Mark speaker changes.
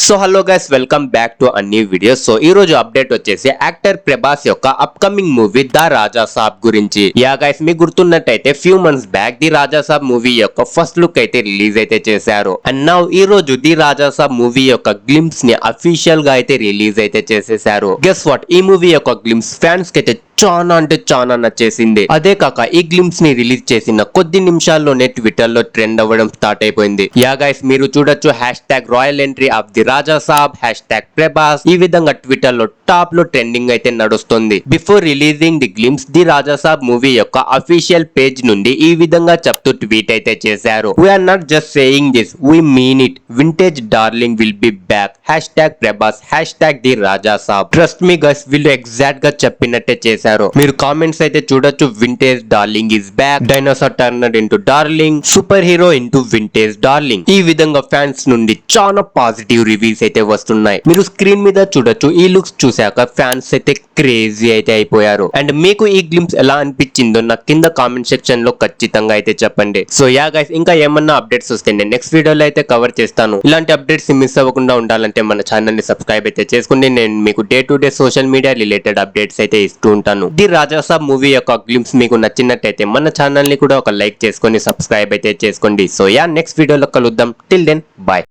Speaker 1: So hello guys, welcome back to అన్ని videos. So ఈ రోజు అప్డేట్ వచ్చేసి యాక్టర్ ప్రభాస్ యొక్క upcoming movie the Raja Saab గురించి. యా గైస్, మీకు గుర్తున్నట్టయితే few months back the Raja Saab movie యొక్క ఫస్ట్ లుక్ అయితే రిలీజ్ అయితే చేశారు. అండ్ నౌ ఈ రోజు ది రాజా సాబ్ మూవీ యొక్క గ్లిమ్స్ ని అఫీషియల్ గా అయితే రిలీజ్ అయితే చేసేశారు. గెస్ వాట్, ఈ మూవీ యొక్క గ్లిమ్స్ ఫ్యాన్స్ కి అయితే చాలా అంటే చాలా నచ్చేసింది. అదే కాక ఈ గ్లిమ్స్ ని రిలీజ్ చేసిన కొద్ది నిమిషాల్లోనే ట్విట్టర్ లో ట్రెండ్ అవ్వడం స్టార్ట్ అయిపోయింది. యా గైస్, మీరు చూడొచ్చు #royal entry of the Raja Saab, #Prabhas. ఈ విధంగా ట్విట్టర్ లో టాప్ లో ట్రెండింగ్ అయితే నడుస్తుంది. Before releasing the glimpse, the Raja Saab movie యొక్క అఫీషియల్ పేజ్ నుండి ఈ విధంగా చెప్తూ ట్వీట్ అయితే చేశారు. We're not just saying this, we mean it. Vintage darling will be back. #Prabhas, #the Raja Saab. Trust me guys, వీళ్ళు ఎగ్జాక్ట్ గా చెప్పినట్టే చేశారు. మీరు కామెంట్స్ అయితే చూడొచ్చు. Vintage darling is back, dinosaur Turner into darling, super hero into vintage darling. ఈ విధంగా fans నుండి చాలా పాజిటివ్ రివ్యూస్ అయితే వస్తున్నాయి. మీరు స్క్రీన్ మీద చూడొచ్చు. ఈ లుక్స్ చూశాక ఫ్యాన్స్ అయితే క్రేజీ అయితే అయిపోయారు. అండ్ మీకు ఈ గ్లిమ్స్ ఎలా అనిపించిందో నాకు కింద కామెంట్ సెక్షన్ లో ఖచ్చితంగా అయితే చెప్పండి. సో యా గైస్, ఇంకా ఏమన్నా అప్డేట్స్ వస్తే నేను నెక్స్ట్ వీడియోలో అయితే కవర్ చేస్తాను. ఇలాంటి అప్డేట్స్ మిస్ అవ్వకుండా ఉండాలంటే మన ఛానల్ ని సబ్స్క్రైబ్ అయితే చేసుకోండి. నేను మీకు day to day social media related updates అయితే ఇస్తూ ఉంటాను. ది రాజా సాబ్ మూవీ యొక్క గ్లిమ్స్ మీకు నచ్చినట్టయితే మన ఛానల్ ని కూడా ఒక లైక్ చేసుకొని సబ్స్క్రైబ్ అయితే చేసుకోండి. సో యా, నెక్స్ట్ వీడియోలో కలుద్దాం. Till then, bye.